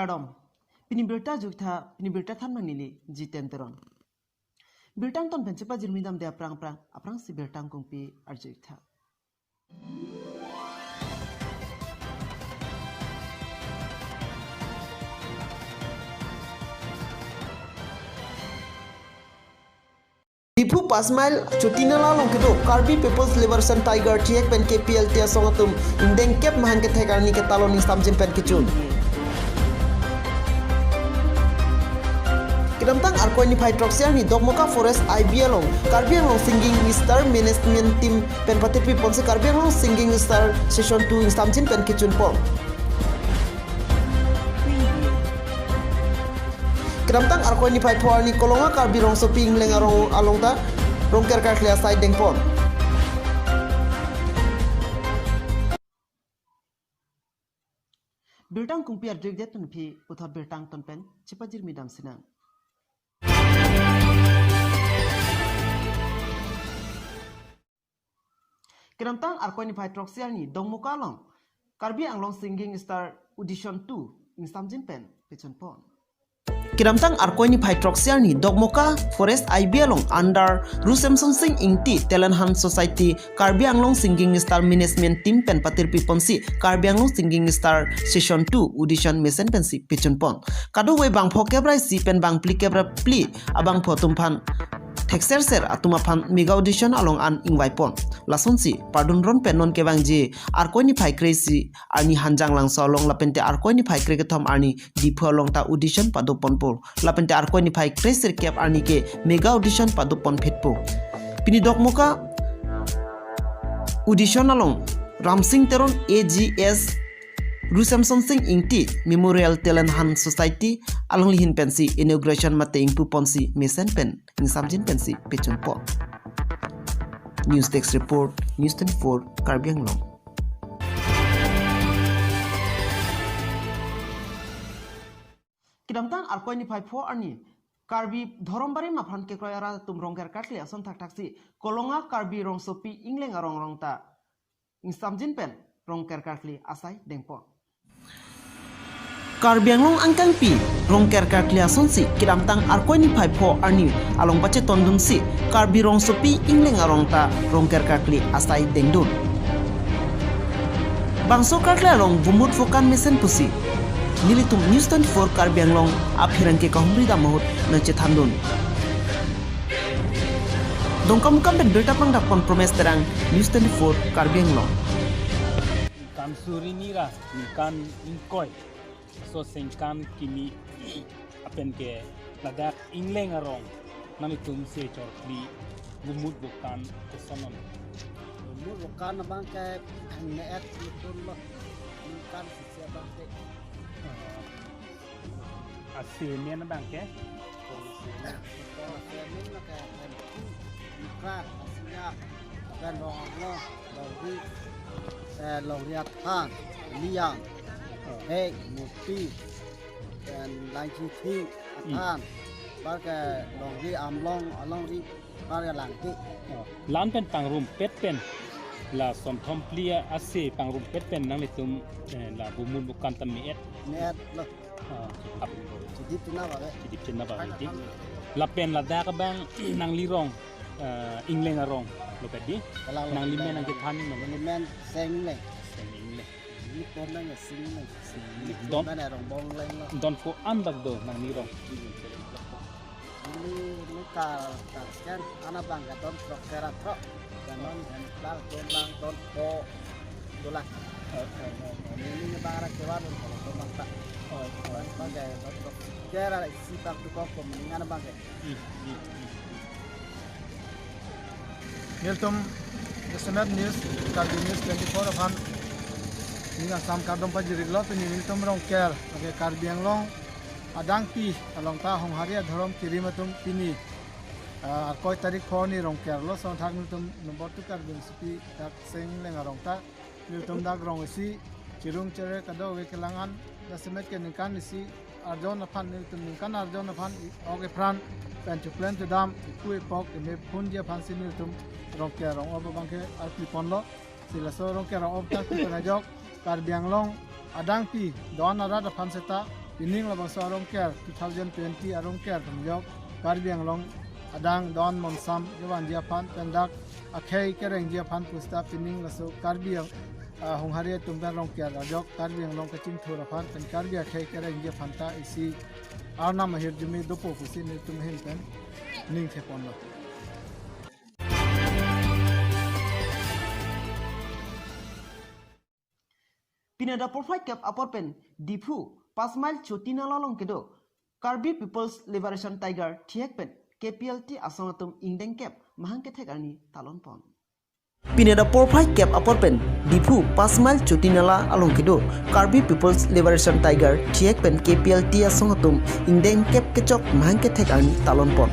kadom pini berta jukta pini berta than manili jiten teron bertang ton pencepa jirmidam de aprang si bertang kongpi arjukta Dipu Pasmail Chutinala Longkedo Karbi People's Liberation Tiger Tiek Pen KPL Tia Songatum Indeng Kep Mahan Ketekarni Ketalon Istamjin Pen Kichun Kedamtang Arkoini Hydroxia ni Dogmoka Forest IB Along Karbi Anglong Singing Star Management Team Pen Patipi Ponse Karbi Anglong Singing Star Session 2 Istamjin Pen Kichun Pol Kedamtang Arkoini Hydroxia ni Kolonga Karbi Rong Soping Lengarong Alongta Rongker Karklia Side Dengpon Bertang Kumpiar Jigdet Tunpi Utha Bertang Tonpen Cipajir Midam Sinang Kedamtang Arkoini Hydroxia ni Dongmuka Long Karbi Anglong Singing Star Audition 2 Instamjin Pen Pichon Pon Kedamtang Arkoini Hydroxia ni Dogmoka Forest IB Along under Rusem Sonsing Ingti Telenhan Society Karbi Anglong Singing Star Management Team Pen Patir Piponsi Karbi Anglong Singing Star Session 2 Audition Mesen Pensi Pichon Pon Kado we bang phokebrai si pen bang pli kebra pli abang photumpan Texer atuma pan mega audition along an ingwai pon lasonsi pardon ron pen non kebang je Arkoini phai crazy ani hanjang lang solong lapente Arkoini phai kre thom ani dipo long ta audition pado pon pol lapente Arkoini phai crazy kep ani ke mega audition pado pon phetpo pini dokmoka audition along Ramsing Teron AGS Rusam Sonsing Ingti Memorial Telenhan Society along lihin pensi inauguration mate ingpu ponsi mesen pen ingsamjin pensi pechun po News Desk Report News 24 Karbi Anglong Kedamtang Arkoini Phai 4 ani Karbi Dhorombari maphan ke kroyara tum rongker katli ason thak taksi kolonga Karbi rong sopi ingleng arong rongta ingsamjin pen rongker katli asai dengpo Karbi Anglong angkang pi rongker katlia sonsi Kedamtang Arkoini Phai 4 ani along bache tondung si Karbi rong sopi ingleng arong ta rongker katli asai dengdun bangso katli along bumut fokan mesen pusi nilitum News 24 Karbi Anglong aphiran ke kahumri da mahut na chethandun dongkam kam ben berta pang dakon promes terang News 24 Karbi Anglong kan surinira kan ingkoi so sengkan kimi apen ke ladak ingleng arong nami tum se chorkli gumut bukan kesanon gumut bukan bang ke net betul lah bukan sisia bang ke asilnya na bang ke asilnya na ke bukan asilnya kan orang long lihat han liang Hey, Muti dan lagi ti atan, bagai longri amlong, alongri bagai langti. Lan pen pangrum pet pen, la som komplia ase pangrum pet pen nang litum la bumun bukan temiet. Miet loh. Jadi cina bagai. Jadi cina bagai. La pen la dah bang nang lirong, ingleng arong, lo pedi. Nang limen nang kita ni mana? Limen seng le. Ini pernah ngasih nih, don mana orang bong leng loh. Don ko andak do nang nirong. Ini luka kan, anak bangga don prokerat pro, jangan dan bang don ko, tulah. Ini barang keluar kalau tomang tak. Bangga don prokera isi tak tu kau pemenangan bangga. Niltum, Semet News, Karbi News 24 upon Nina sam kadom pajiri lot ni niltum rongker age Karbi Anglong adang pi along ta hong haria dhorom kirimatum pini arkoi tarik khoni rongker lo son thak niltum number 2 Karbi sipi tak seng lenga rongta niltum dak rong si cirung cere kado we kelangan da semet ke nikan si arjon aphan niltum nikan arjon aphan oge pran pen chuplen te dam kui pok me phun dia phan si niltum rongker rong obo bangke arpi ponlo sila so rongker ob tak pi na jok Karbi Anglong adang pi don arada phan seta pining la bangsa arong ker 2020 arong ker tamjok Karbi Anglong adang don monsam jawan dia phan pendak akhei kereng dia phan pusta pining la so Karbi Hongharia tumben rong ker ajok Karbi Anglong kachim thura phan pen Karbi akhei kereng dia phanta isi arna mahir jumi dopo kusi ni tumhen pen ning thepon la Pinada profile cap upper pen Dipu 5 mile Chotinala long kedo Karbi People's Liberation Tiger thiek pen KPLT asangatum ingdeng cap mahang kethek ani talon pon Pinada profile cap upper pen Dipu 5 mile Chotinala along kedo Karbi People's Liberation Tiger thiek pen KPLT asangatum ingdeng cap kechok mahang kethek ani talon pon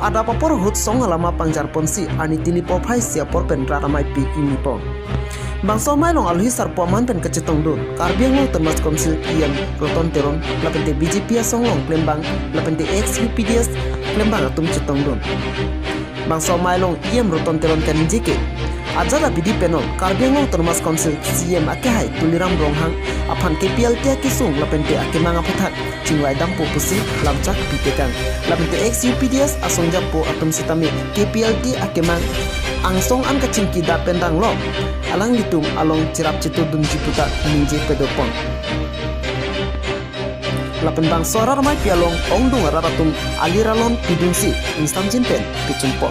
Ada papor hut song alama pangjar ponsi ani tini profile sia porpen raramai pi ini pon Bangsa mailong alhi sarpo man pen kecetong dun Karbi Anglong termas konsil ian roton teron lapente BJP asonglong klembang lapente XUPDS klembang atum cetong dun Bangsa mailong iam roton teron kan jeke ajala bidi penol Karbi Anglong termas konsil CM akehai tuliram ronghang apan KPLT kisung lapente akemang apathat cingwai dampo pusi lamcak pitekang lapente XUPDS asongjapo atum sitame KPLT akemang angsong an kacingki da pendang lo alang litung along cirap citu dun ciputa ninje pedopon lapen bang sorar mai pialong ongdung raratum aliralon pidungsi instam jinpen picumpok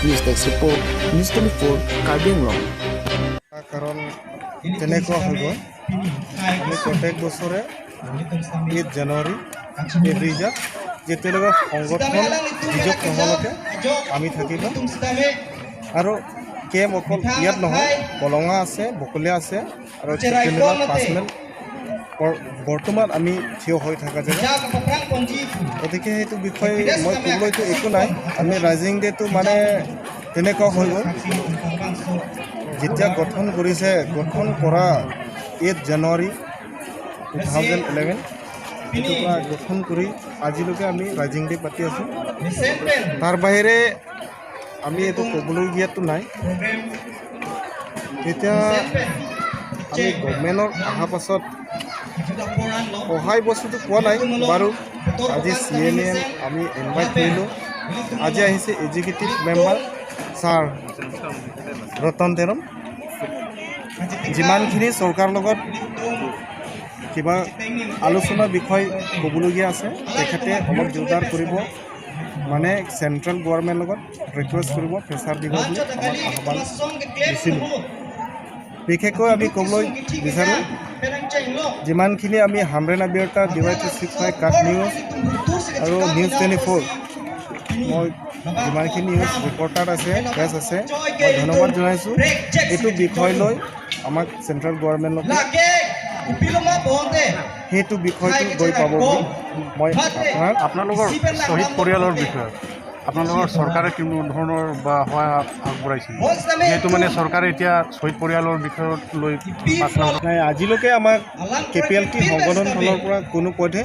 news desk report news 24 Karbi Anglong karon teneko hobo আমি প্রত্যেক বছরে 8 জানুয়ারি এভরিজা যেতেলগা সংগঠন বিজক নহলকে আমি থাকিব আৰু কেম অকল ইয়াত নহয় বলঙা আছে বকলীয়া আছে আৰু তেনেকুৱা পাৰ্চনেল বৰ্তমান আমি থিয় হৈ থকা যায় গতিকে সেইটো বিষয়ে মই ক'বলৈতো একো নাই আমি ৰাইজিং ডেটো মানে তেনেকুৱা হৈ গ'ল যেতিয়া গঠন কৰিছে গঠন কৰা 8 জানুৱাৰী 2011 এইটো পৰা গঠন কৰি আজিলৈকে আমি ৰাইজিং ডে পাতি আছোঁ তাৰ বাহিৰে আমি এইটো ক'বলগীয়াতো নাই এতিয়া আমি গভৰ্ণমেণ্টৰ অহাৰ পাছত সহায় বস্তুটো পোৱা নাই বাৰু আজি CNN আমি ইনভাইট কৰিলোঁ আজি আহিছে এক্সিকিউটিভ মেম্বাৰ ছাৰ ৰতন তেৰম যিমানখিনি চৰকাৰৰ লগত কিবা আলোচনাৰ বিষয় ক'বলগীয়া আছে তেখেতে অলপ জোৰদাৰ কৰিব মানে সেন্ট্ৰেল গভৰ্ণমেণ্টৰ লগত ৰিকুৱেষ্ট কৰিব প্ৰেছাৰ দিব বুলি আমাক আহ্বান দিছিলোঁ বিশেষকৈ আমি ক'বলৈ বিচাৰোঁ যিমানখিনি আমি হামৰেন আবিৰতা DY265 কাট নিউজ আৰু নিউজ 24 মই যিমানখিনি নিউজ ৰিপৰ্টাৰ আছে প্ৰেছ আছে মই ধন্যবাদ জনাইছোঁ এইটো বিষয় লৈ আমাক চেণ্ট্ৰেল গভৰ্ণমেণ্টক সেইটো বিষয়টো গৈ পাব বুলি মই আপোনালোকৰ শ্বহীদ পৰিয়ালৰ বিষয়ে আপোনালোকৰ চৰকাৰে কোনো ধৰণৰ বা সহায় আগবঢ়াইছিল যিহেতু মানে চৰকাৰে এতিয়া শ্বহীদ পৰিয়ালৰ বিষয়ত লৈ নাই আজিলৈকে আমাক KPLT সংগঠন ফালৰ পৰা কোনো পথে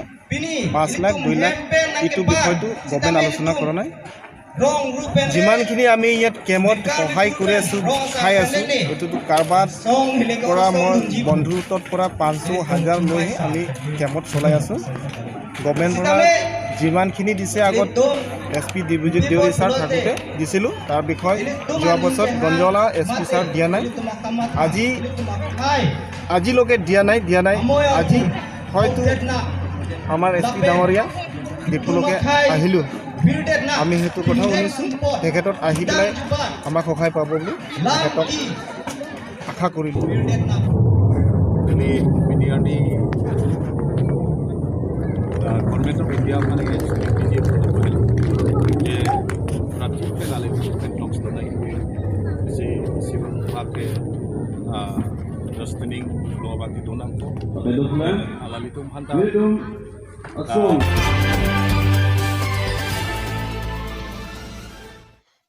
5 লাখ 2 লাখ এইটো বিষয়টো গভৰ্ণমেণ্ট আলোচনা কৰা নাই যিমানখিনি আমি ইয়াত কেমত সহায় কৰি আছোঁ খাই আছোঁ এইটোতো কাৰোবাৰ পৰা মই বন্ধুত্বৰ পৰা 500,000 লৈ আমি কেমত চলাই আছোঁ গভৰ্ণমেণ্টৰ পৰা যিমানখিনি দিছে আগত SP ডিভিজিত দেউৰী ছাৰ থাকোঁতে দিছিলোঁ তাৰ বিষয়ে যোৱা বছৰ গঞ্জৱালা SP ছাৰ দিয়া নাই আজিলৈকে দিয়া নাই আজি হয়তো আমাৰ SP ডাঙৰীয়া ডিপুলৈকে আহিলোঁ আমি সেইটো কথা শুনিছোঁ তেখেতত আহি পেলাই আমাক সহায় পাব বুলি তেখেতক আশা কৰিলোঁ गवर्नमेंट ऑफ इंडिया माने BJP ये प्राथमिक गाले टॉक्स तो नहीं हुए जैसे सिविल विभाग के जस्टिनिंग लो बाकी दोनों को alali तुम हंता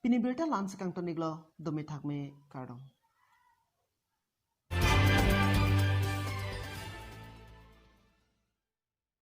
Pini berita lan sekang toniglo domi thakme kardong